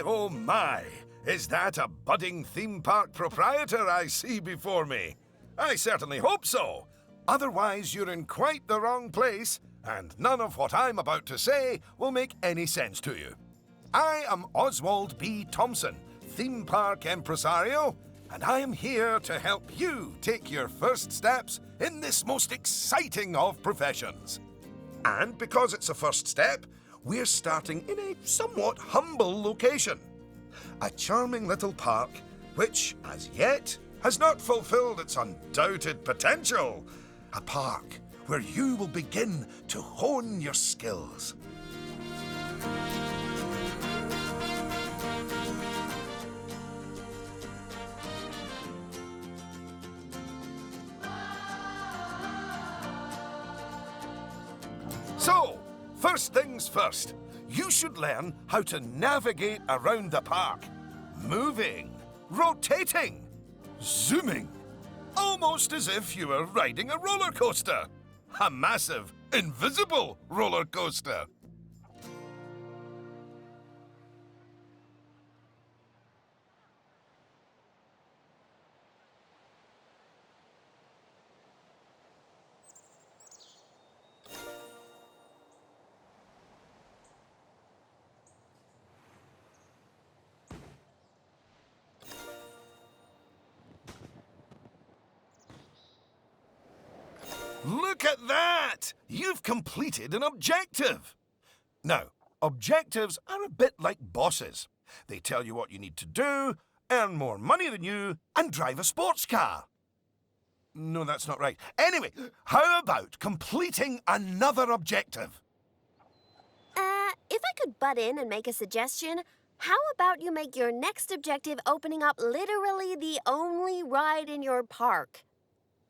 oh my! Is that a budding theme park proprietor I see before me? I certainly hope so. Otherwise, you're in quite the wrong place, and none of what I'm about to say will make any sense to you. I am Oswald B. Thompson, theme park impresario, and I am here to help you take your first steps in this most exciting of professions. And because it's a first step, we're starting in a somewhat humble location. A charming little park, which, as yet, has not fulfilled its undoubted potential. A park where you will begin to hone your skills. So, first things first, you should learn how to navigate around the park. Moving, rotating, zooming. Almost as if you were riding a roller coaster. A massive, invisible roller coaster. Look at that! You've completed an objective. Now, objectives are a bit like bosses. They tell you what you need to do, earn more money than you, and drive a sports car. No, that's not right. Anyway, how about completing another objective? If I could butt in and make a suggestion, how about you make your next objective opening up literally the only ride in your park?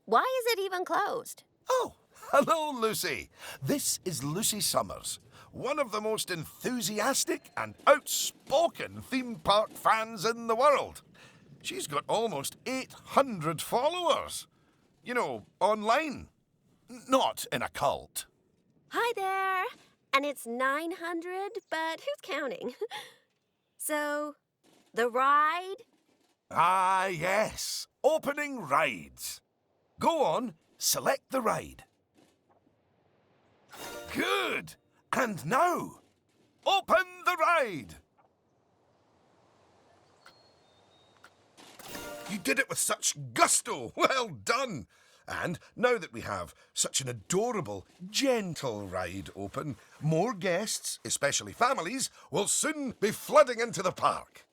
Why is it even closed? Oh, hello, Lucy. This is Lucy Summers, one of the most enthusiastic and outspoken theme park fans in the world. She's got almost 800 followers. You know, online. Not in a cult. Hi there. And it's 900, but who's counting? So, the ride? Ah, yes. Opening rides. Go on, select the ride. Good. And now, open the ride. You did it with such gusto. Well done. And now that we have such an adorable, gentle ride open, more guests, especially families, will soon be flooding into the park.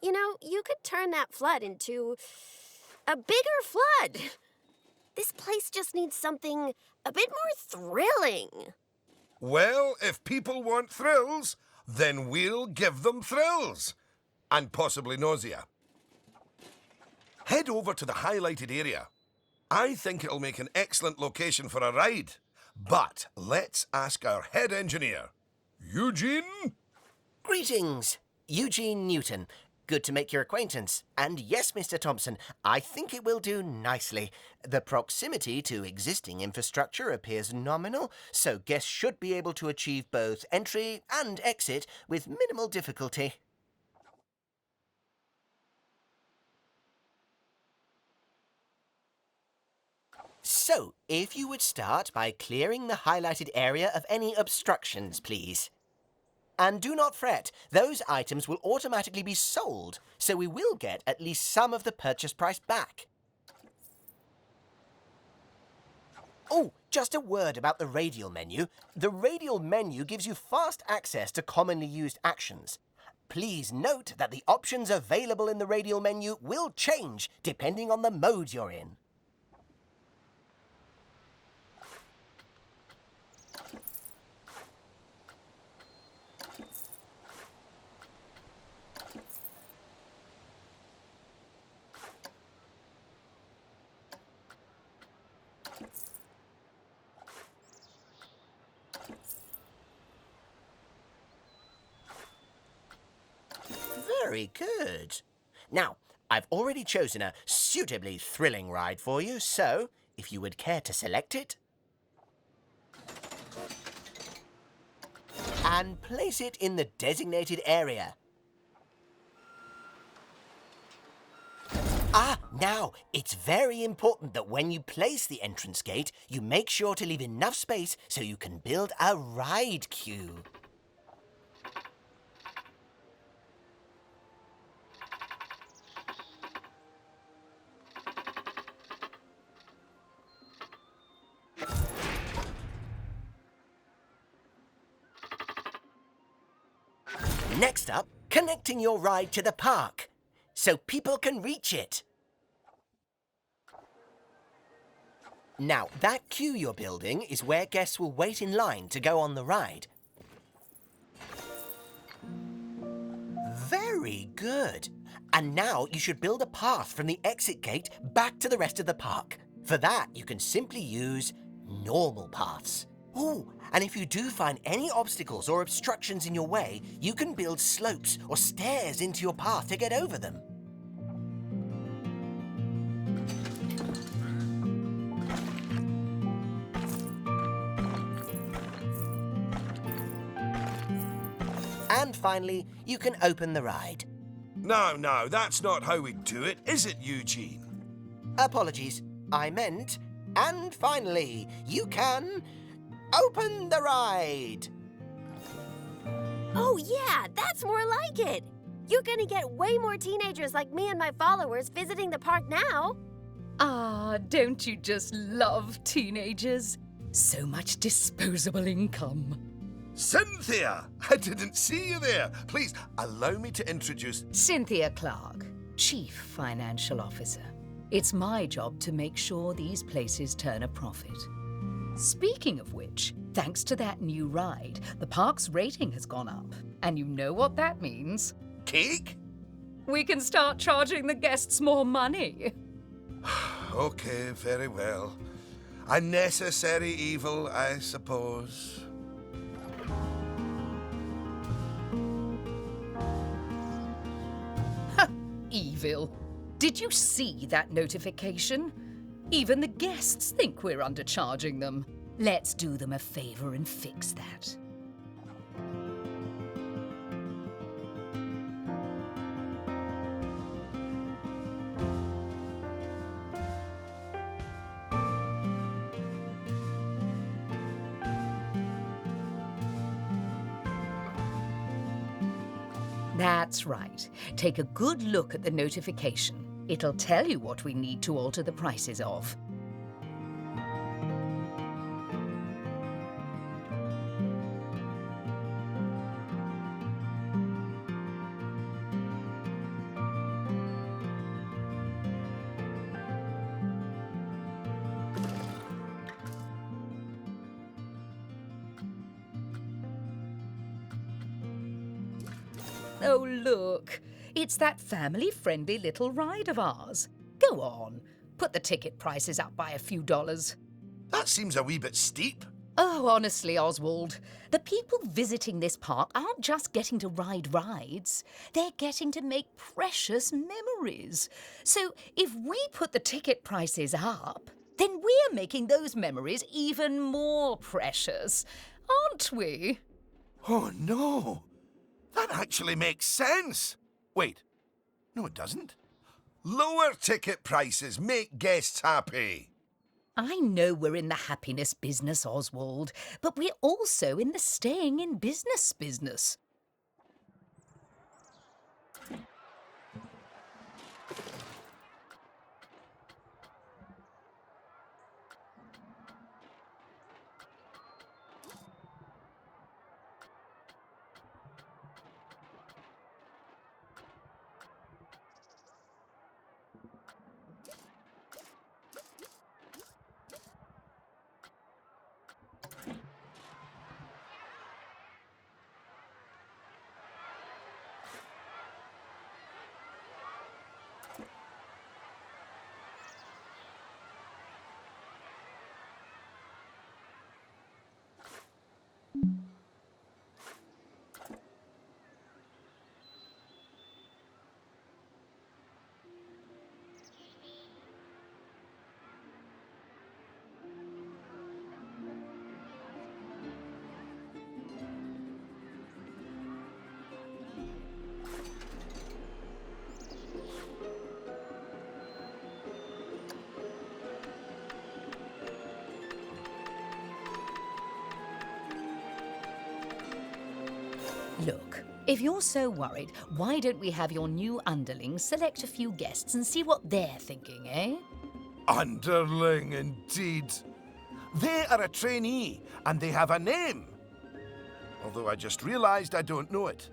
You know, you could turn that flood into a bigger flood. This place just needs something a bit more thrilling. Well, if people want thrills, then we'll give them thrills. And possibly nausea. Head over to the highlighted area. I think it'll make an excellent location for a ride. But let's ask our head engineer. Eugene? Greetings, Eugene Newton. Good to make your acquaintance. And yes, Mr. Thompson, I think it will do nicely. The proximity to existing infrastructure appears nominal, so guests should be able to achieve both entry and exit with minimal difficulty. So, if you would start by clearing the highlighted area of any obstructions, please. And do not fret, those items will automatically be sold, so we will get at least some of the purchase price back. Oh, just a word about the radial menu. The radial menu gives you fast access to commonly used actions. Please note that the options available in the radial menu will change depending on the mode you're in. Very good. Now, I've already chosen a suitably thrilling ride for you, so if you would care to select it. And place it in the designated area. Now, it's very important that when you place the entrance gate, you make sure to leave enough space so you can build a ride queue. Next up, connecting your ride to the park so people can reach it. Now, that queue you're building is where guests will wait in line to go on the ride. Very good. And now you should build a path from the exit gate back to the rest of the park. For that, you can simply use normal paths. Oh, and if you do find any obstacles or obstructions in your way, you can build slopes or stairs into your path to get over them. And finally, you can open the ride. No, that's not how we do it, is it, Eugene? Apologies, I meant, and finally, you can open the ride. Oh, yeah, that's more like it. You're gonna get way more teenagers like me and my followers visiting the park now. Ah, don't you just love teenagers? So much disposable income. Cynthia! I didn't see you there. Please, allow me to introduce... Cynthia Clark, Chief Financial Officer. It's my job to make sure these places turn a profit. Speaking of which, thanks to that new ride, the park's rating has gone up. And you know what that means? Cake? We can start charging the guests more money. Okay, very well. A necessary evil, I suppose. Evil. Did you see that notification? Even the guests think we're undercharging them. Let's do them a favor and fix that. That's right. Take a good look at the notification. It'll tell you what we need to alter the prices of. Oh, look. It's that family-friendly little ride of ours. Go on. Put the ticket prices up by a few dollars. That seems a wee bit steep. Oh, honestly, Oswald, the people visiting this park aren't just getting to ride rides. They're getting to make precious memories. So if we put the ticket prices up, then we're making those memories even more precious, aren't we? Oh, no. That actually makes sense. Wait. No, it doesn't. Lower ticket prices make guests happy. I know we're in the happiness business, Oswald, but we're also in the staying in business. Look, if you're so worried, why don't we have your new underlings select a few guests and see what they're thinking, eh? Underling, indeed. They are a trainee, and they have a name. Although I just realized I don't know it.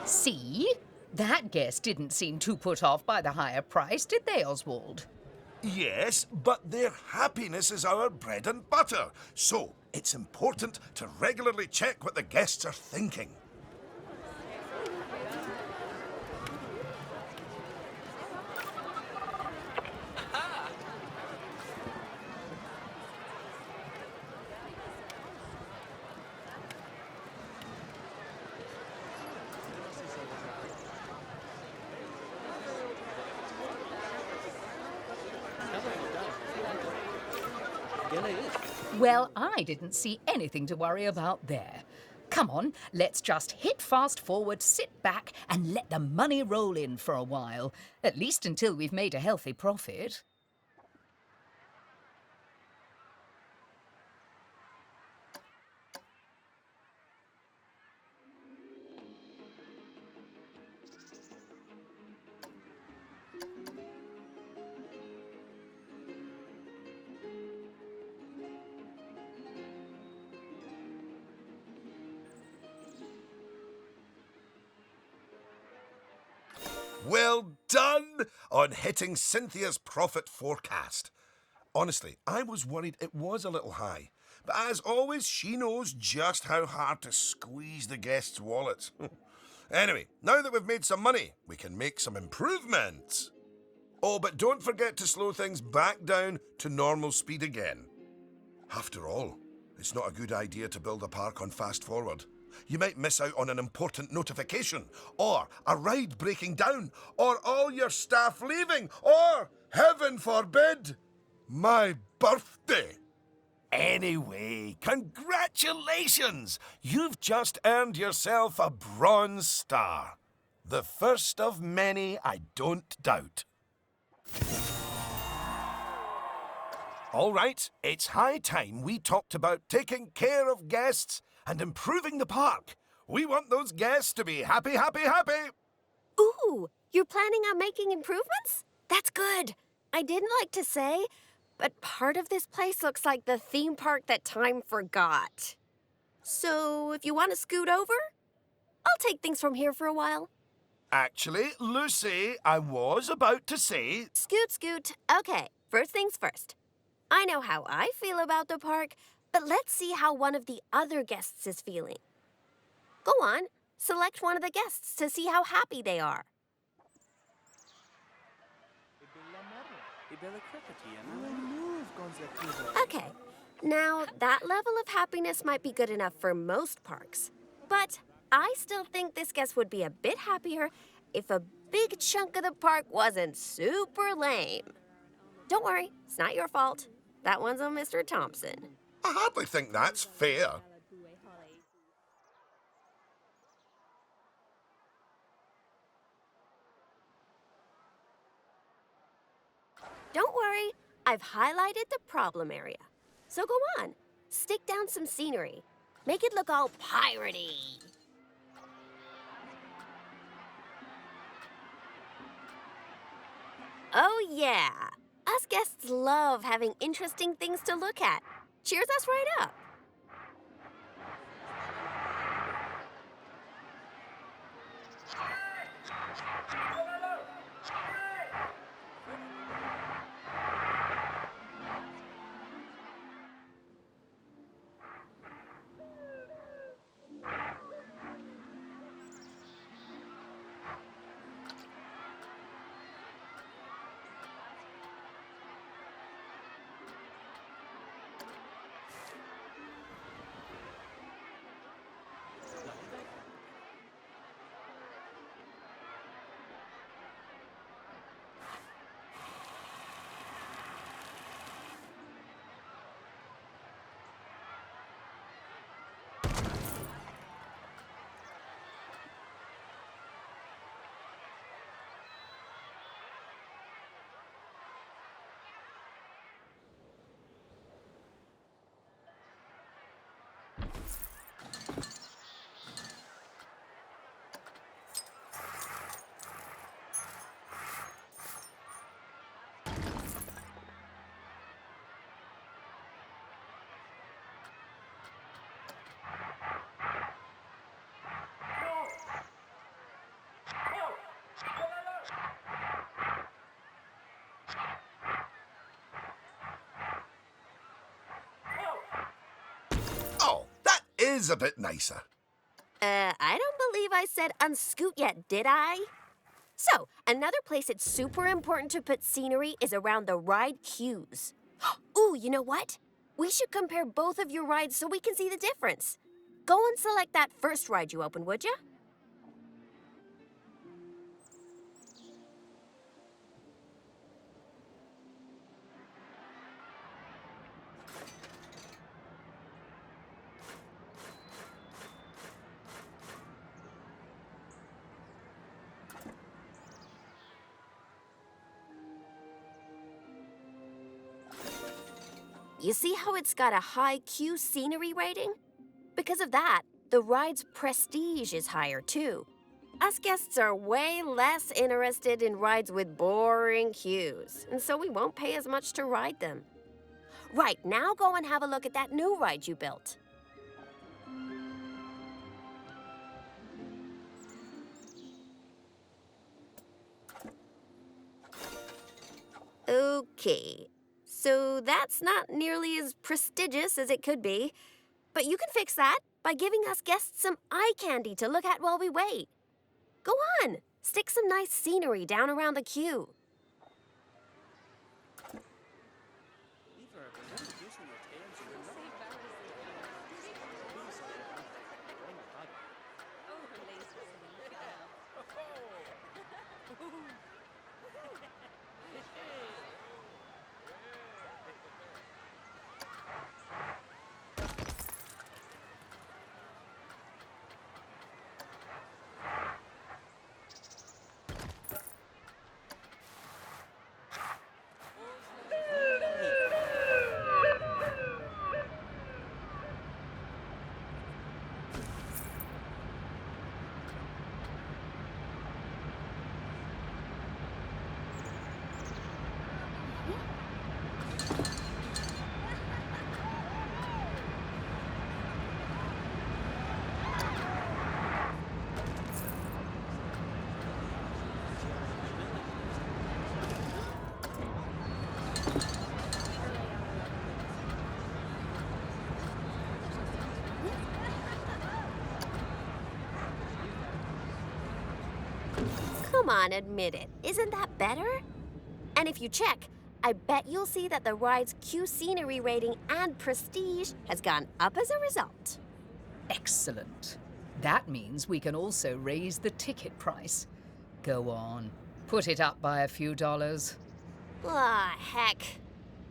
See? That guest didn't seem too put off by the higher price, did they, Oswald? Yes, but their happiness is our bread and butter. So it's important to regularly check what the guests are thinking. Well, I didn't see anything to worry about there. Come on, let's just hit fast forward, sit back, and let the money roll in for a while. At least until we've made a healthy profit. Well done on hitting Cynthia's profit forecast. Honestly, I was worried it was a little high. But as always, she knows just how hard to squeeze the guests' wallets. Anyway, now that we've made some money, we can make some improvements. Oh, but don't forget to slow things back down to normal speed again. After all, it's not a good idea to build a park on fast forward. You might miss out on an important notification, or a ride breaking down, or all your staff leaving, or, heaven forbid, my birthday. Anyway, congratulations! You've just earned yourself a bronze star. The first of many, I don't doubt. All right, it's high time we talked about taking care of guests and improving the park. We want those guests to be happy, happy, happy. Ooh, you're planning on making improvements? That's good. I didn't like to say, but part of this place looks like the theme park that time forgot. So if you want to scoot over, I'll take things from here for a while. Actually, Lucy, I was about to say... Scoot, scoot. Okay, first things first. I know how I feel about the park, but let's see how one of the other guests is feeling. Go on, select one of the guests to see how happy they are. Okay, now that level of happiness might be good enough for most parks, but I still think this guest would be a bit happier if a big chunk of the park wasn't super lame. Don't worry, it's not your fault. That one's on Mr. Thompson. I hardly think that's fair. Don't worry, I've highlighted the problem area. So go on, stick down some scenery. Make it look all piratey. Oh yeah, us guests love having interesting things to look at. Cheers us right up. is a bit nicer. I don't believe I said unscoot yet, did I? So, another place it's super important to put scenery is around the ride queues. Ooh, you know what? We should compare both of your rides so we can see the difference. Go and select that first ride you opened, would you? You see how it's got a high queue scenery rating? Because of that, the ride's prestige is higher too. Us guests are way less interested in rides with boring queues, and so we won't pay as much to ride them. Right, now go and have a look at that new ride you built. Okay, so that's not nearly as prestigious as it could be, but you can fix that by giving us guests some eye candy to look at while we wait. Go on, stick some nice scenery down around the queue. Come on, admit it. Isn't that better? And if you check, I bet you'll see that the ride's queue scenery rating and prestige has gone up as a result. Excellent. That means we can also raise the ticket price. Go on, put it up by a few dollars. Ah, heck.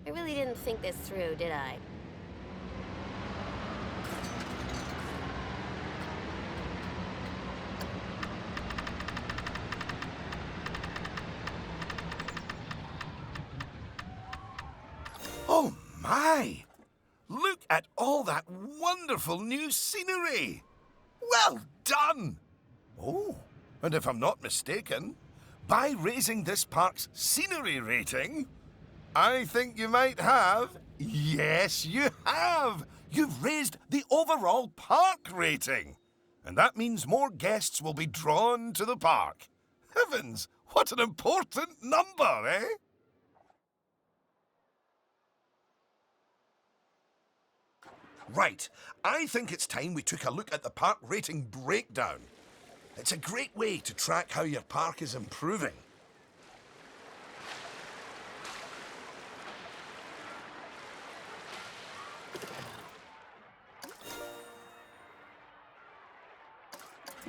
I really didn't think this through, did I? Oh my! Look at all that wonderful new scenery! Well done! Oh, and if I'm not mistaken, by raising this park's scenery rating, I think you might have... Yes, you have! You've raised the overall park rating. And that means more guests will be drawn to the park. Heavens, what an important number, eh? Right, I think it's time we took a look at the park rating breakdown. It's a great way to track how your park is improving.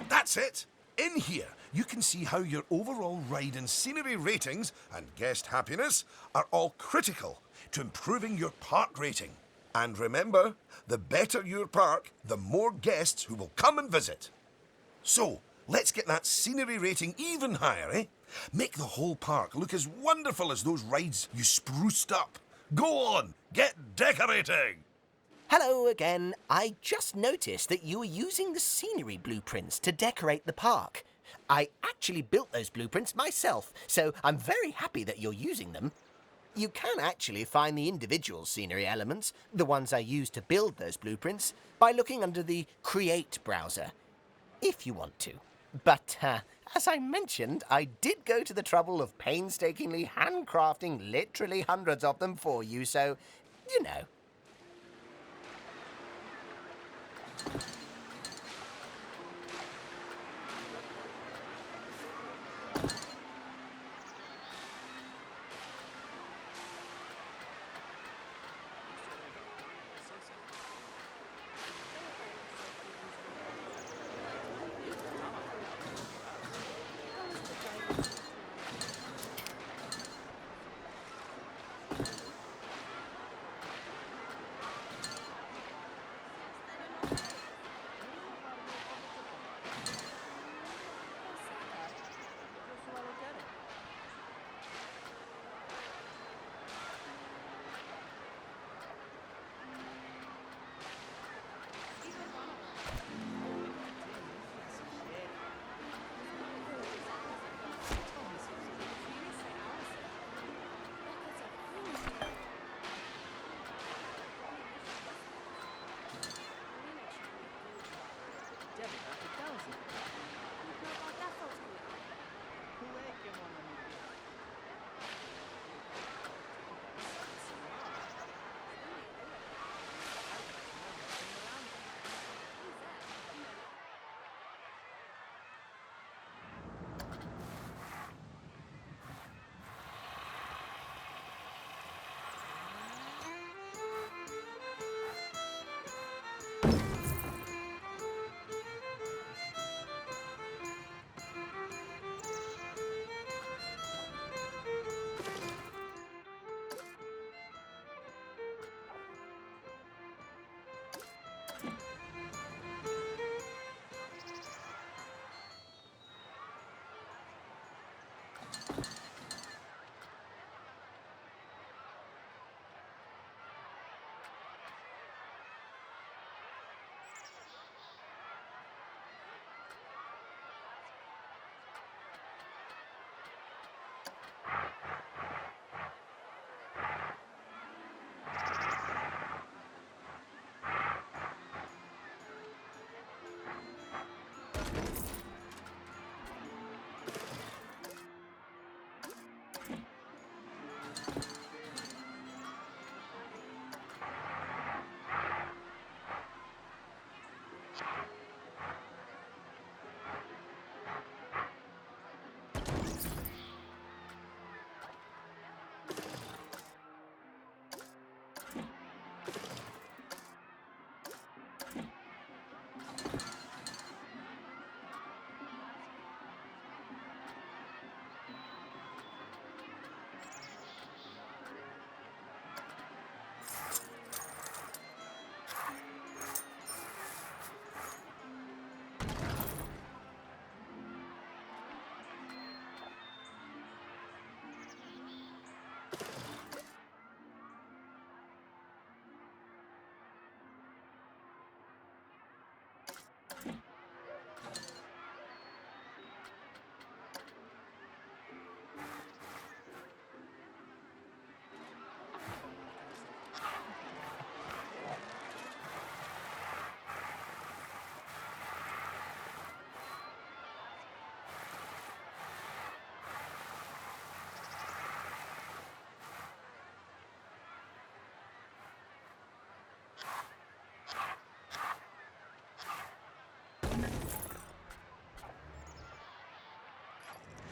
That's it! In here, you can see how your overall ride and scenery ratings and guest happiness are all critical to improving your park rating. And remember, the better your park, the more guests who will come and visit. So, let's get that scenery rating even higher, eh? Make the whole park look as wonderful as those rides you spruced up. Go on, get decorating! Hello again. I just noticed that you were using the scenery blueprints to decorate the park. I actually built those blueprints myself, so I'm very happy that you're using them. You can actually find the individual scenery elements, the ones I used to build those blueprints, by looking under the Create browser, if you want to. But, as I mentioned, I did go to the trouble of painstakingly handcrafting literally hundreds of them for you, so, you know.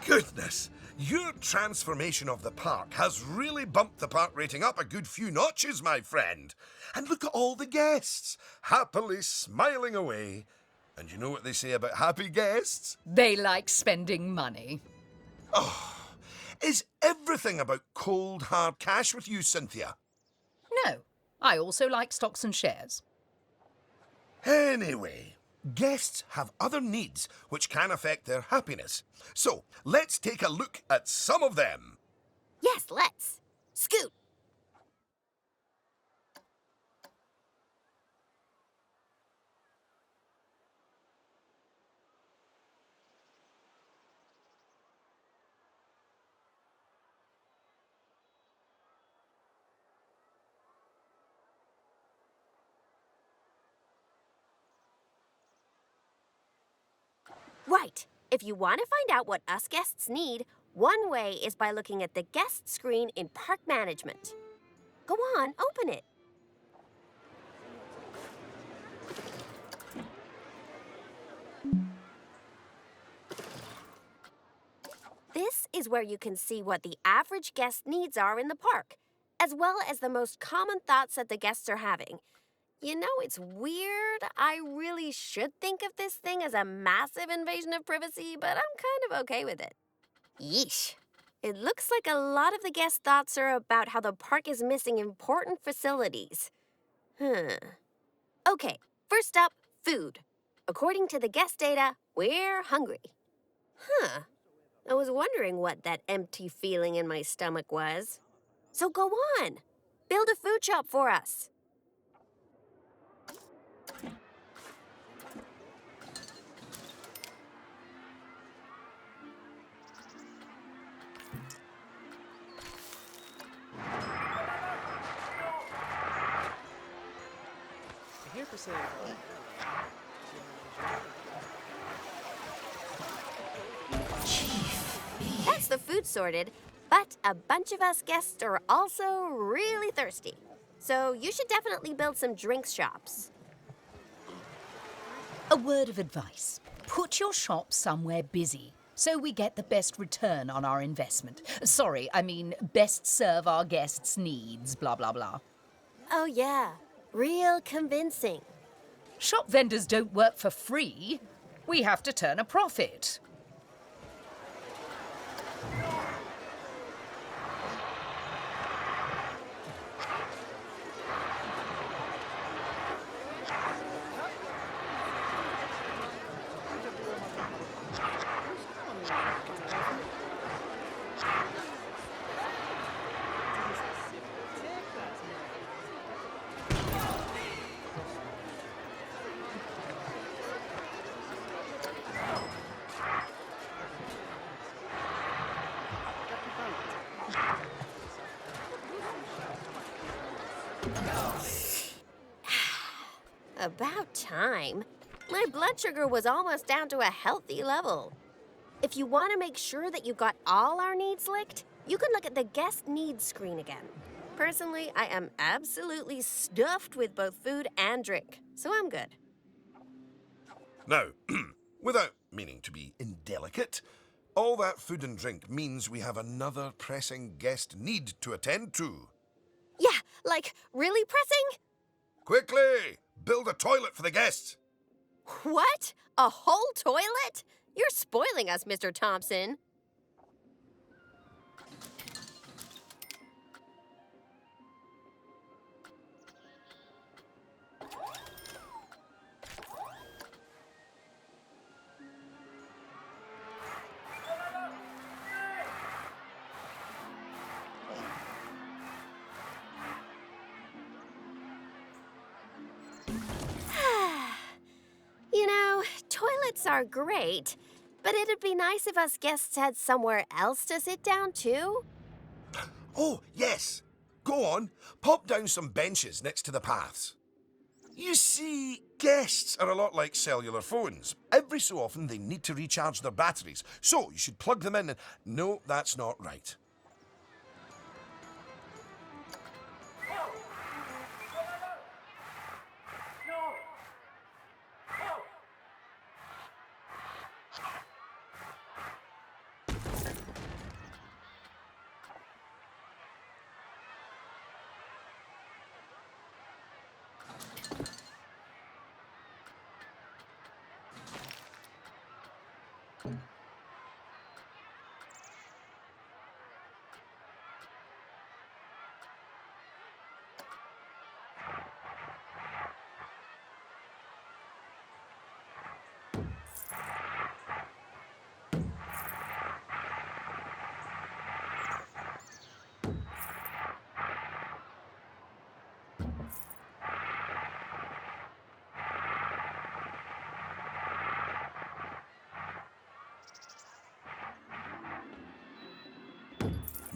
Goodness, your transformation of the park has really bumped the park rating up a good few notches, my friend. And look at all the guests, happily smiling away. And you know what they say about happy guests? They like spending money. Is everything about cold, hard cash with you, Cynthia? No, I also like stocks and shares. Anyway, guests have other needs which can affect their happiness. So, let's take a look at some of them. Yes, let's. Scoot. Right. If you want to find out what us guests need, one way is by looking at the guest screen in Park Management. Go on, open it. This is where you can see what the average guest needs are in the park, as well as the most common thoughts that the guests are having. You know, it's weird. I really should think of this thing as a massive invasion of privacy, but I'm kind of okay with it. Yeesh. It looks like a lot of the guest thoughts are about how the park is missing important facilities. Okay, first up, food. According to the guest data, we're hungry. I was wondering what that empty feeling in my stomach was. So go on. Build a food shop for us. Here for sale. That's the food sorted, but a bunch of us guests are also really thirsty. So you should definitely build some drinks shops. A word of advice. Put your shop somewhere busy so we get the best return on our investment. Sorry, I mean best serve our guests' needs, blah, blah, blah. Oh yeah, real convincing. Shop vendors don't work for free. We have to turn a profit. About time. My blood sugar was almost down to a healthy level. If you want to make sure that you got all our needs licked, you can look at the guest needs screen again. Personally, I am absolutely stuffed with both food and drink, so I'm good. Now, without meaning to be indelicate, all that food and drink means we have another pressing guest need to attend to. Yeah, like, really pressing? Quickly! Build a toilet for the guests! What? A whole toilet? You're spoiling us, Mr. Thompson. You know, toilets are great, but it'd be nice if us guests had somewhere else to sit down, too. Oh, yes. Go on, pop down some benches next to the paths. You see, guests are a lot like cellular phones. Every so often they need to recharge their batteries, so you should plug them in and... No, that's not right.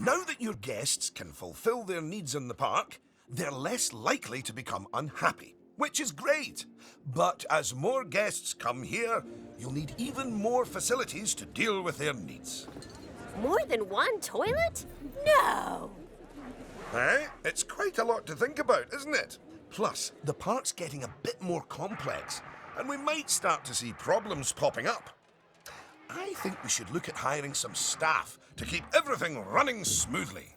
Now that your guests can fulfill their needs in the park, they're less likely to become unhappy, which is great. But as more guests come here, you'll need even more facilities to deal with their needs. More than one toilet? No! Eh? It's quite a lot to think about, isn't it? Plus, the park's getting a bit more complex, and we might start to see problems popping up. I think we should look at hiring some staff to keep everything running smoothly.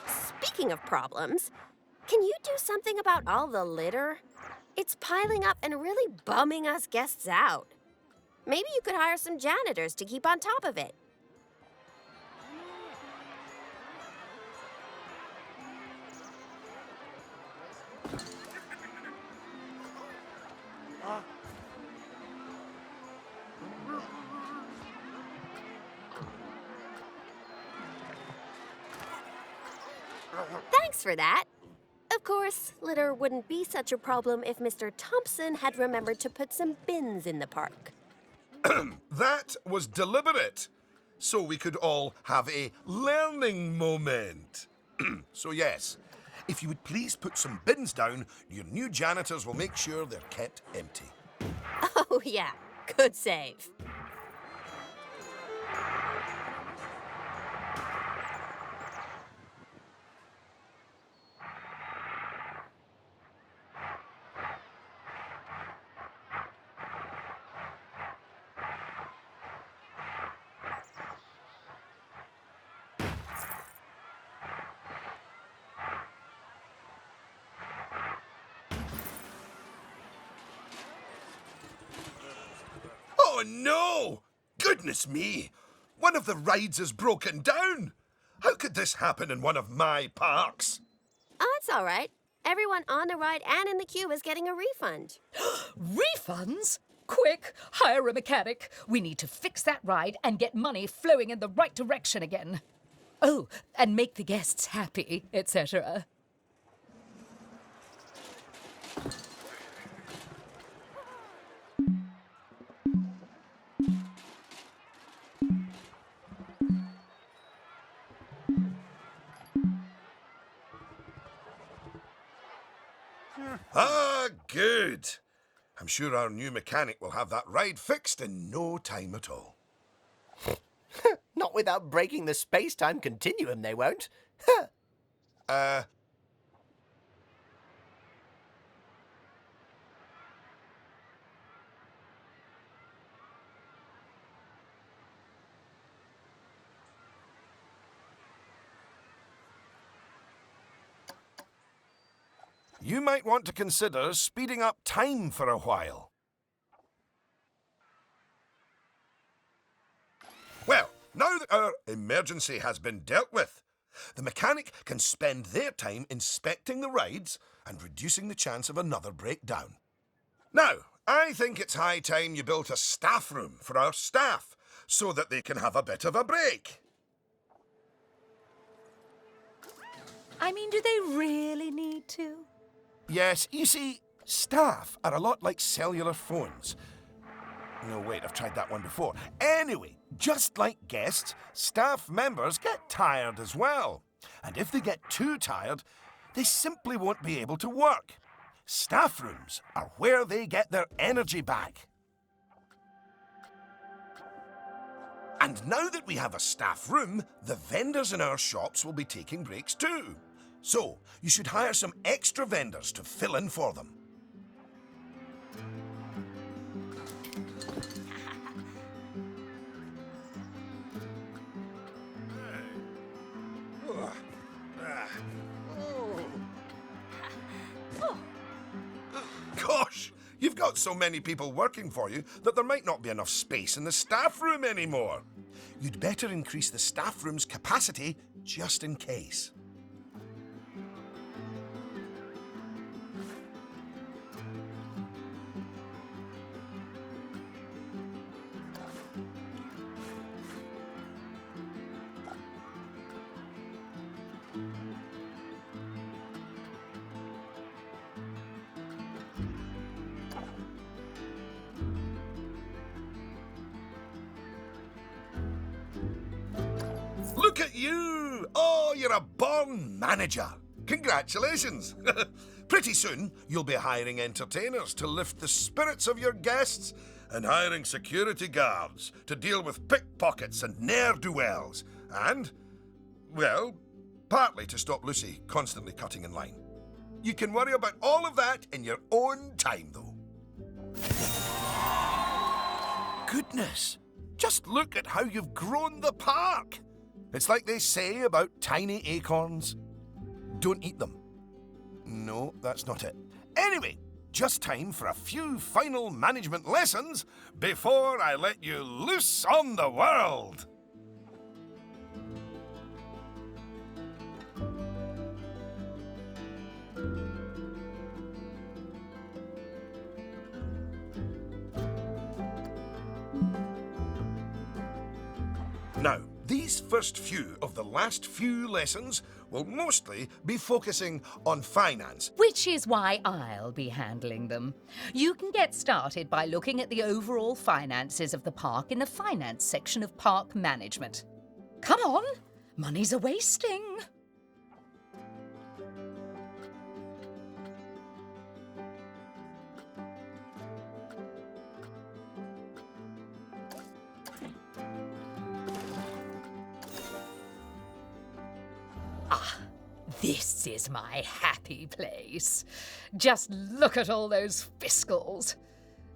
Speaking of problems, can you do something about all the litter? It's piling up and really bumming us guests out. Maybe you could hire some janitors to keep on top of it. Thanks for that. Of course, litter wouldn't be such a problem if Mr. Thompson had remembered to put some bins in the park. That was deliberate, so we could all have a learning moment. So yes, if you would please put some bins down, your new janitors will make sure they're kept empty. Oh, yeah. Good save. Oh no! Goodness me! One of the rides is broken down! How could this happen in one of my parks? Oh, it's all right. Everyone on the ride and in the queue is getting a refund. Refunds? Quick, hire a mechanic. We need to fix that ride and get money flowing in the right direction again. Oh, and make the guests happy, etc. Ah, good. I'm sure our new mechanic will have that ride fixed in no time at all. Not without breaking the space-time continuum, they won't. You might want to consider speeding up time for a while. Well, now that our emergency has been dealt with, the mechanic can spend their time inspecting the rides and reducing the chance of another breakdown. Now, I think it's high time you built a staff room for our staff so that they can have a bit of a break. I mean, do they really need to? Yes, you see, staff are a lot like cellular phones. No, wait, I've tried that one before. Anyway, just like guests, staff members get tired as well. And if they get too tired, they simply won't be able to work. Staff rooms are where they get their energy back. And now that we have a staff room, the vendors in our shops will be taking breaks too. So, you should hire some extra vendors to fill in for them. Gosh, you've got so many people working for you that there might not be enough space in the staff room anymore. You'd better increase the staff room's capacity just in case. Look at you! Oh, you're a born manager. Congratulations. Pretty soon, you'll be hiring entertainers to lift the spirits of your guests and hiring security guards to deal with pickpockets and ne'er-do-wells. And, well, partly to stop Lucy constantly cutting in line. You can worry about all of that in your own time, though. goodness! Just look at how you've grown the park! It's like they say about tiny acorns. Don't eat them. No, that's not it. Anyway, just time for a few final management lessons before I let you loose on the world. Now, these first few of the last few lessons will mostly be focusing on finance. Which is why I'll be handling them. You can get started by looking at the overall finances of the park in the finance section of park management. Come on, money's a-wasting. This is my happy place. Just look at all those fiscals.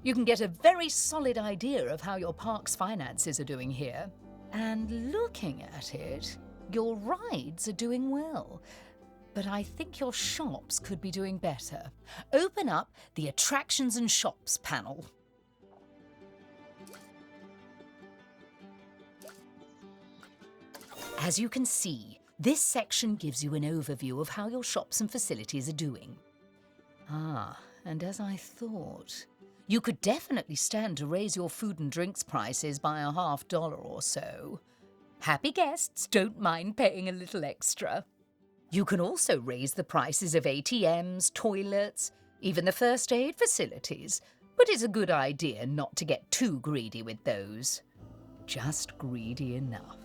You can get a very solid idea of how your park's finances are doing here. And looking at it, your rides are doing well. But I think your shops could be doing better. Open up the Attractions and Shops panel. As you can see, this section gives you an overview of how your shops and facilities are doing. And as I thought, you could definitely stand to raise your food and drinks prices by $50 or so. Happy guests don't mind paying a little extra. You can also raise the prices of ATMs, toilets, even the first aid facilities, but it's a good idea not to get too greedy with those. Just greedy enough.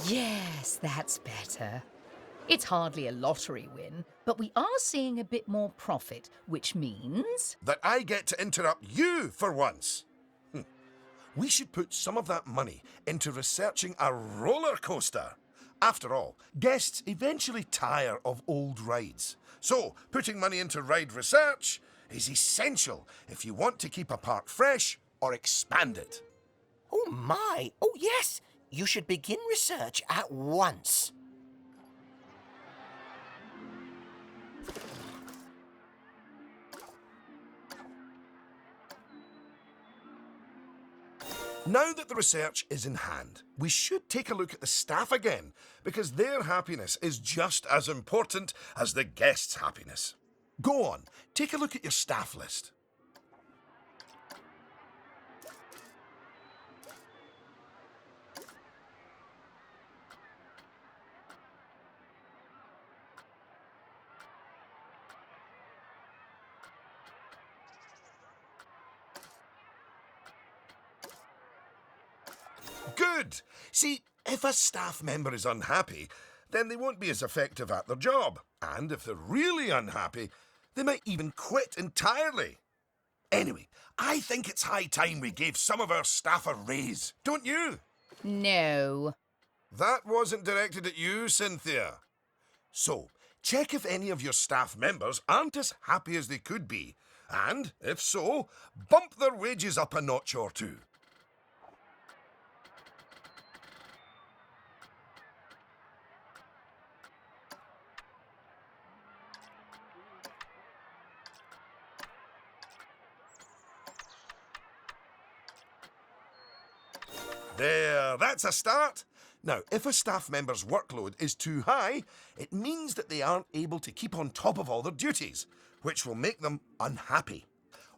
Yes, that's better. It's hardly a lottery win, but we are seeing a bit more profit, which means... that I get to interrupt you for once. We should put some of that money into researching a roller coaster. After all, guests eventually tire of old rides. So, putting money into ride research is essential if you want to keep a park fresh or expand it. Oh my! Oh yes! You should begin research at once. Now that the research is in hand, we should take a look at the staff again, because their happiness is just as important as the guests' happiness. Go on, take a look at your staff list. Good. See, if a staff member is unhappy, then they won't be as effective at their job. And if they're really unhappy, they might even quit entirely. Anyway, I think it's high time we gave some of our staff a raise, don't you? No. That wasn't directed at you, Cynthia. So, check if any of your staff members aren't as happy as they could be. And, if so, bump their wages up a notch or two. There, that's a start. Now, if a staff member's workload is too high, it means that they aren't able to keep on top of all their duties, which will make them unhappy.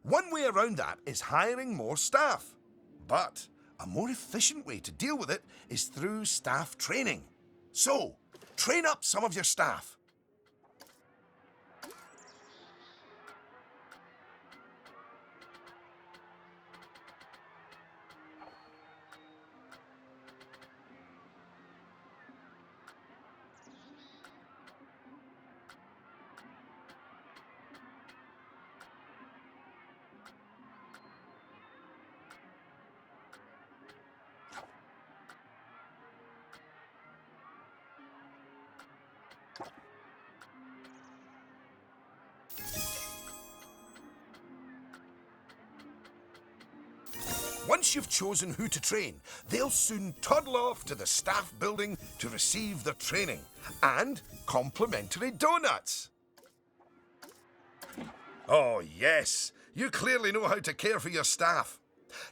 One way around that is hiring more staff. But a more efficient way to deal with it is through staff training. So, train up some of your staff. Once you've chosen who to train, they'll soon toddle off to the staff building to receive their training and complimentary donuts. Oh, yes, you clearly know how to care for your staff.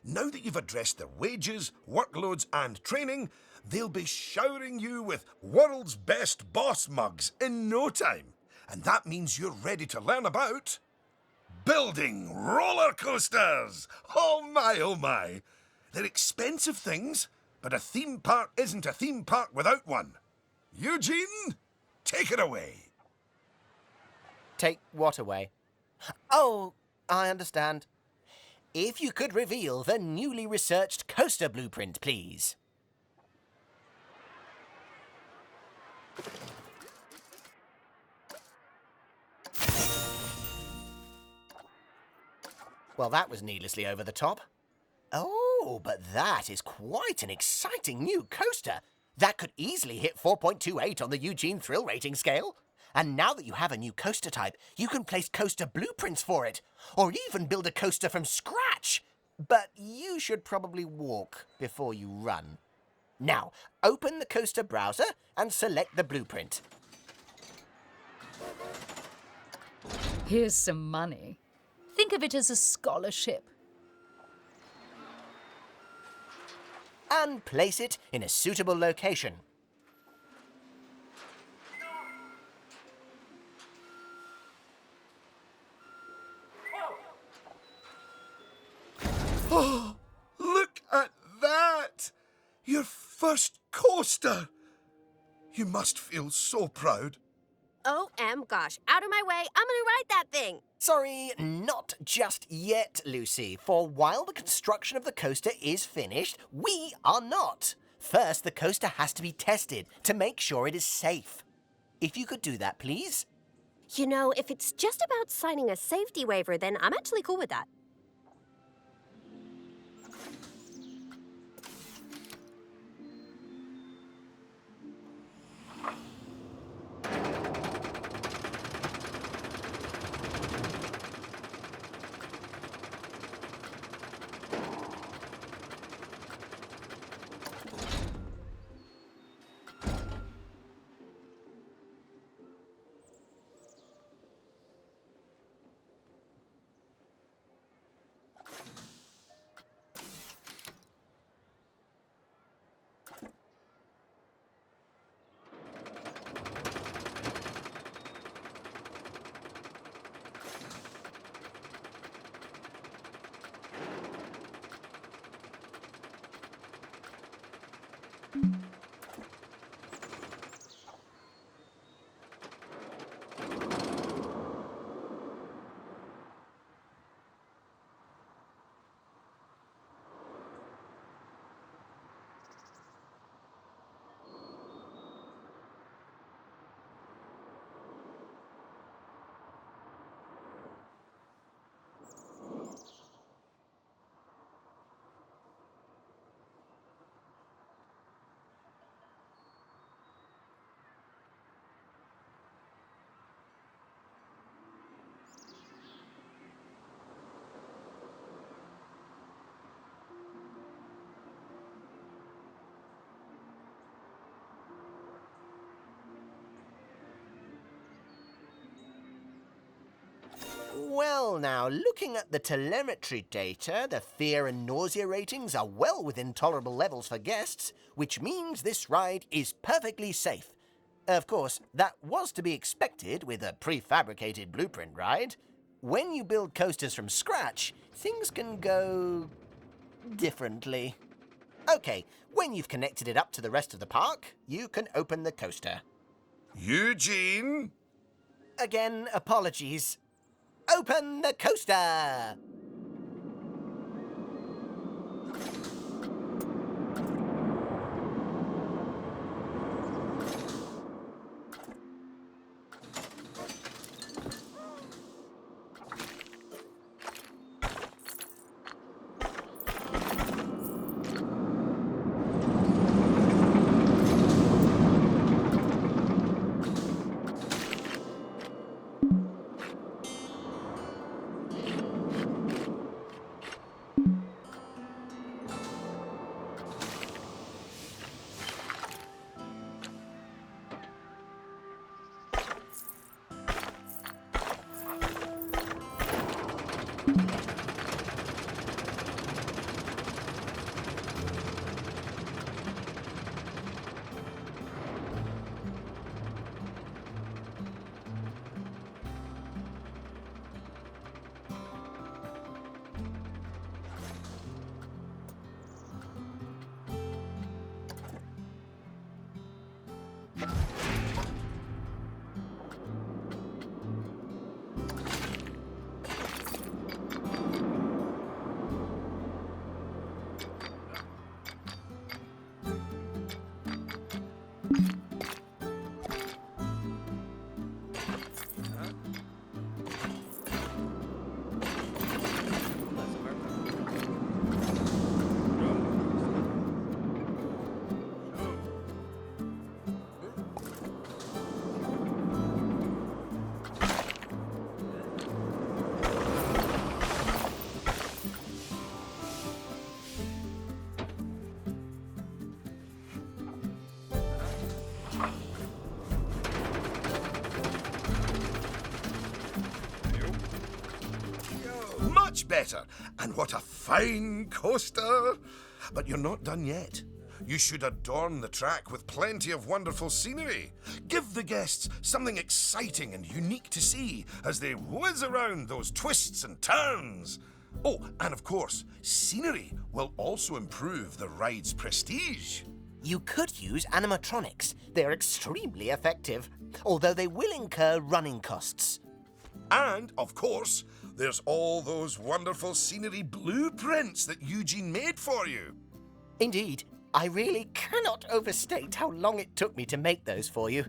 Now that you've addressed their wages, workloads, and training, they'll be showering you with world's best boss mugs in no time. And that means you're ready to learn about building roller coasters! Oh my, oh my. They're expensive things, but a theme park isn't a theme park without one. Eugene, take it away. Take what away? Oh, I understand. If you could reveal the newly researched coaster blueprint, please. Well, that was needlessly over the top. Oh, but that is quite an exciting new coaster. That could easily hit 4.28 on the Eugene Thrill Rating scale. And now that you have a new coaster type, you can place coaster blueprints for it, or even build a coaster from scratch. But you should probably walk before you run. Now, open the coaster browser and select the blueprint. Here's some money. Think of it as a scholarship. And place it in a suitable location. Oh, look at that! Your first coaster! You must feel so proud. OM gosh, out of my way, I'm gonna ride that thing. Sorry, not just yet, Lucy. For while the construction of the coaster is finished, we are not. First, the coaster has to be tested to make sure it is safe. If you could do that, please. You know, if it's just about signing a safety waiver, then I'm actually cool with that. Well, now, looking at the telemetry data, the fear and nausea ratings are well within tolerable levels for guests, which means this ride is perfectly safe. Of course, that was to be expected with a prefabricated blueprint ride. When you build coasters from scratch, things can go differently. Okay, when you've connected it up to the rest of the park, you can open the coaster. Eugene? Again, apologies. Open the coaster! Much better. And what a fine coaster. But you're not done yet. You should adorn the track with plenty of wonderful scenery. Give the guests something exciting and unique to see as they whiz around those twists and turns. Oh, and of course, scenery will also improve the ride's prestige. You could use animatronics. They're extremely effective, although they will incur running costs. And, of course, there's all those wonderful scenery blueprints that Eugene made for you. Indeed, I really cannot overstate how long it took me to make those for you.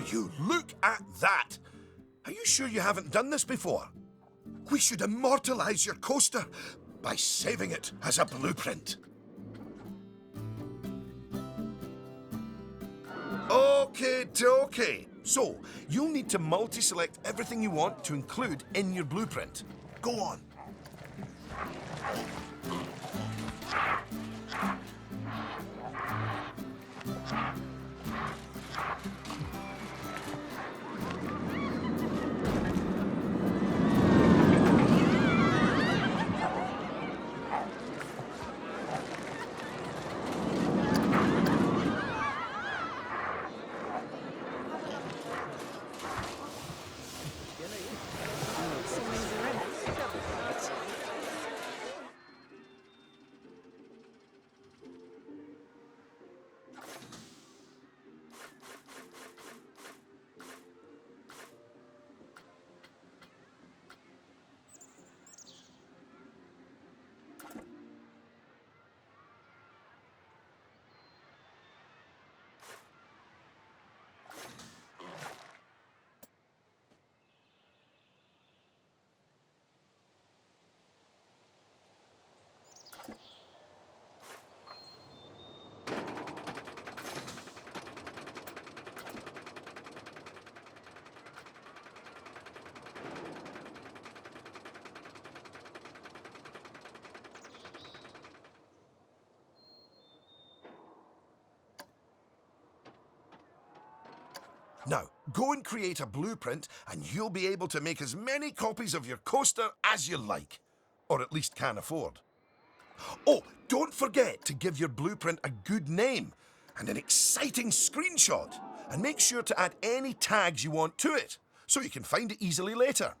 You look at that! Are you sure you haven't done this before? We should immortalize your coaster by saving it as a blueprint. Okay, dokie. So, you'll need to multi-select everything you want to include in your blueprint. Go on. Now, go and create a blueprint and you'll be able to make as many copies of your coaster as you like. Or at least can afford. Oh, don't forget to give your blueprint a good name and an exciting screenshot. And make sure to add any tags you want to it, so you can find it easily later.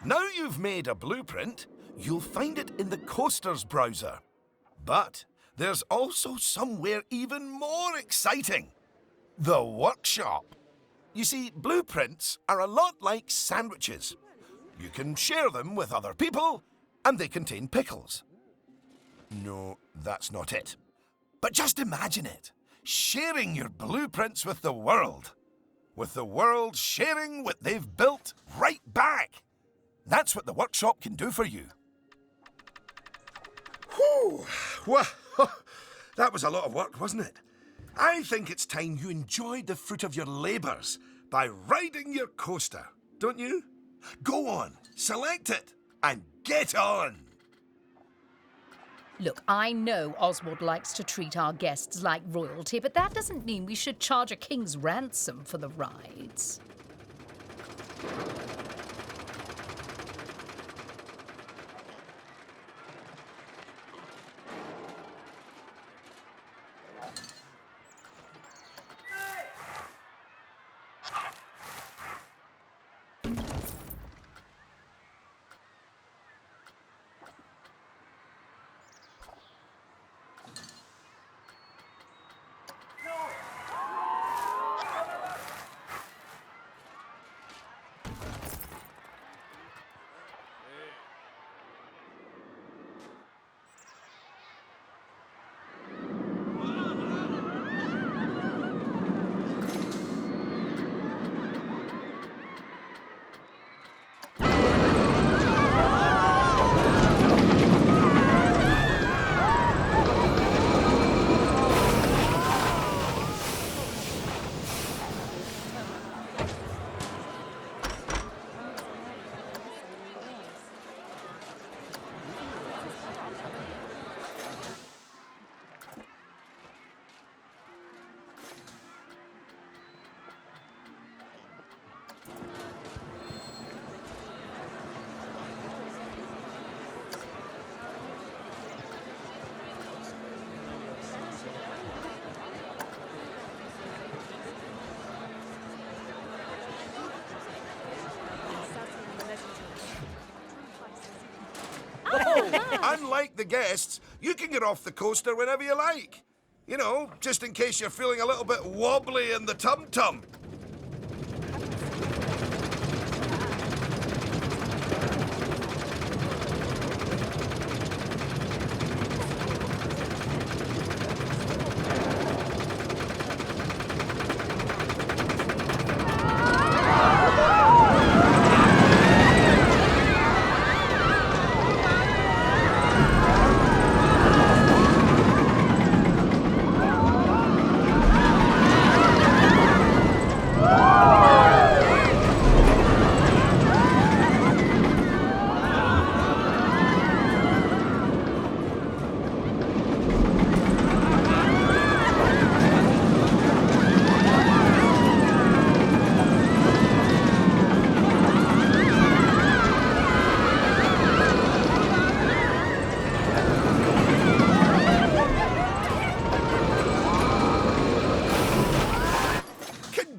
Now you've made a blueprint, you'll find it in the Coasters browser. But there's also somewhere even more exciting. The workshop. You see, blueprints are a lot like sandwiches. You can share them with other people, and they contain pickles. No, that's not it. But just imagine it. Sharing your blueprints with the world. With the world sharing what they've built right back. That's what the workshop can do for you. Whew! Well, that was a lot of work, wasn't it? I think it's time you enjoyed the fruit of your labours by riding your coaster, don't you? Go on, select it, and get on! Look, I know Oswald likes to treat our guests like royalty, but that doesn't mean we should charge a king's ransom for the rides. Unlike the guests, you can get off the coaster whenever you like. You know, just in case you're feeling a little bit wobbly in the tum-tum.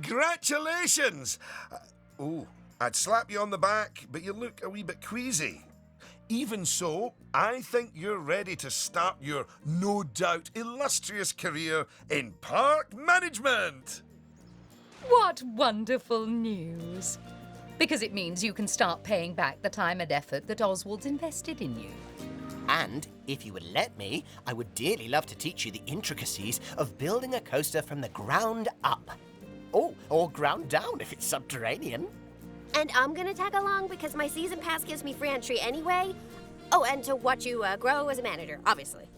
Congratulations! I'd slap you on the back, but you look a wee bit queasy. Even so, I think you're ready to start your no doubt illustrious career in park management. What wonderful news. Because it means you can start paying back the time and effort that Oswald's invested in you. And if you would let me, I would dearly love to teach you the intricacies of building a coaster from the ground up. Oh, or ground down if it's subterranean. And I'm gonna tag along because my season pass gives me free entry anyway. Oh, and to watch you grow as a manager, obviously.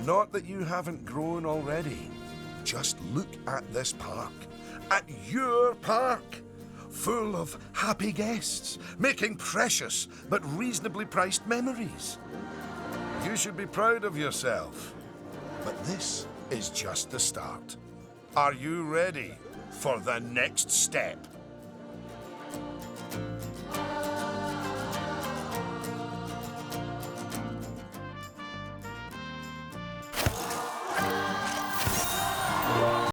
Not that you haven't grown already. Just look at this park. At your park. Full of happy guests, making precious but reasonably priced memories. You should be proud of yourself. But this is just the start. Are you ready for the next step?